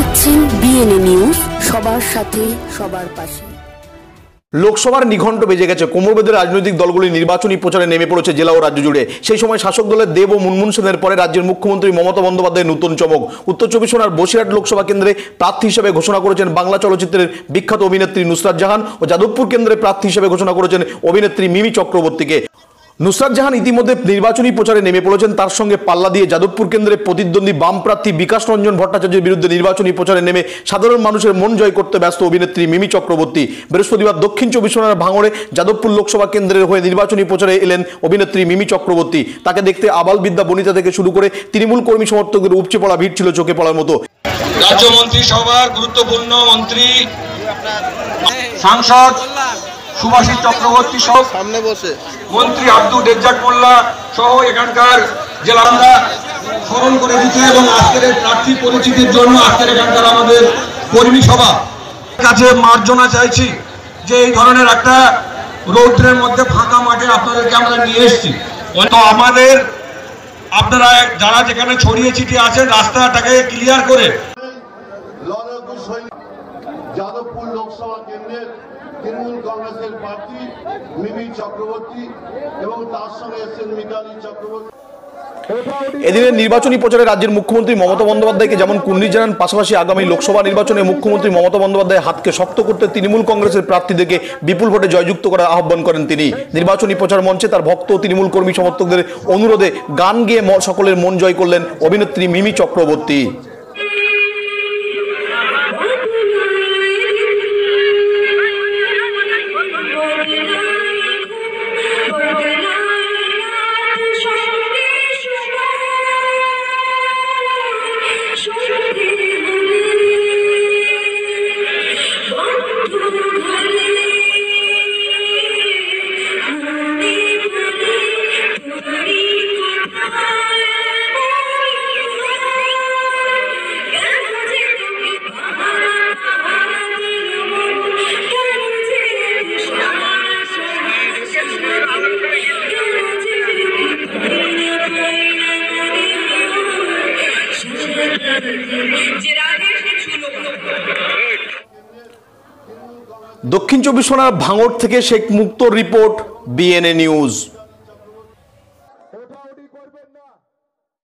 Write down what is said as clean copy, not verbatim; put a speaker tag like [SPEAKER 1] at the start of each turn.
[SPEAKER 1] দেখছেন BNA news, সবার সাথে সবার পাশে।
[SPEAKER 2] লোকসভার নিঘণ্ট বেজে গেছে। কোমর বেঁধে রাজনৈতিক দলগুলি নির্বাচনী প্রচারে নেমে পড়েছে জেলা ও রাজ্য জুড়ে। সেই সময় শাসক দলের দেব ও মুনমুন সেনের পরে রাজ্যের মুখ্যমন্ত্রী মমতা বন্দ্যোপাধ্যায়ের নতুন চমক। উত্তর চব্বিশ পরগনার বসিরহাট লোকসভা কেন্দ্রে প্রার্থী হিসেবে ঘোষণা করেছেন বাংলা চলচ্চিত্রের বিখ্যাত অভিনেত্রী নুসরাত জাহান ও যাদবপুর কেন্দ্রে প্রার্থী হিসেবে ঘোষণা করেছেন অভিনেত্রী মিমি চক্রবর্তীকে। নুসরাত জাহান ইতিমধ্যে নির্বাচনী প্রচারে নেমে পড়েছেন। তার সঙ্গে পাল্লা দিয়ে যাদবপুর কেন্দ্রে প্রতিদ্বন্দ্বী বাম প্রার্থী বিকাশ রঞ্জন ভট্টাচার্যের বিরুদ্ধে নির্বাচনী প্রচারে নেমে সাধারণ মানুষের মন জয় করতে ব্যস্ত অভিনেত্রী মিমি চক্রবর্তী। বৃহস্পতিবার দক্ষিণ চব্বিশ পরগনার ভাঙড়ে যাদবপুর লোকসভা কেন্দ্রের হয়ে নির্বাচনী প্রচারে এলেন অভিনেত্রী মিমি চক্রবর্তী। তাকে দেখতে আবাল বিদ্যা বনিতা থেকে শুরু করে তৃণমূল কর্মী সমর্থকদের উপচে পড়া ভিড় ছিল চোখে পড়ার মতো।
[SPEAKER 3] রাজ্যমন্ত্রী সভার গুরুত্বপূর্ণ মন্ত্রী সাংসদ সুভাষিস চক্রবর্তী সহ সামনে বসে মন্ত্রী আব্দুল রেজ্জাক মোল্লা সহ এখানকার জেলা আমরা স্মরণ করে দিতে এবং আজকের প্রার্থী পরিচিতির জন্য আজকের এখানকার আমাদের কর্মী সভা কাছে মার্জনা চাইছি যে এই ধরনের একটা রৌদ্রের মধ্যে ফাঁকা মাঠে আপনাদেরকে আমরা নিয়ে এসেছি। তো আমাদের আপনারা যারা যেখানে ছড়িয়ে ছিটিয়ে আছেন রাস্তাটাকে ক্লিয়ার করে
[SPEAKER 4] যাদবপুর লোকসভা কেন্দ্রের তৃণমূল কংগ্রেসের প্রার্থী মিমি চক্রবর্তী এবং তার সঙ্গে এসেছেন মিতালি চক্রবর্তী।
[SPEAKER 2] এদিনের নির্বাচনী প্রচারে রাজ্যের মুখ্যমন্ত্রী মমতা বন্দ্যোপাধ্যায়কে যেমন কুর্নিশ জানান, পাশাপাশি আগামী লোকসভা নির্বাচনে মুখ্যমন্ত্রী মমতা বন্দ্যোপাধ্যায়ের হাতকে শক্ত করতে তৃণমূল কংগ্রেসের প্রার্থীদেরকে বিপুল ভোটে জয়যুক্ত করার আহ্বান করেন তিনি। নির্বাচনী প্রচার মঞ্চে তার ভক্ত ও তৃণমূল কর্মী সমর্থকদের অনুরোধে গান গেয়ে সকলের মন জয় করলেন অভিনেত্রী মিমি চক্রবর্তী। দক্ষিণ চব্বিশ পরগনার ভাঙড় থেকে শেখ মুক্তোর রিপোর্ট, বিএনএ নিউজ।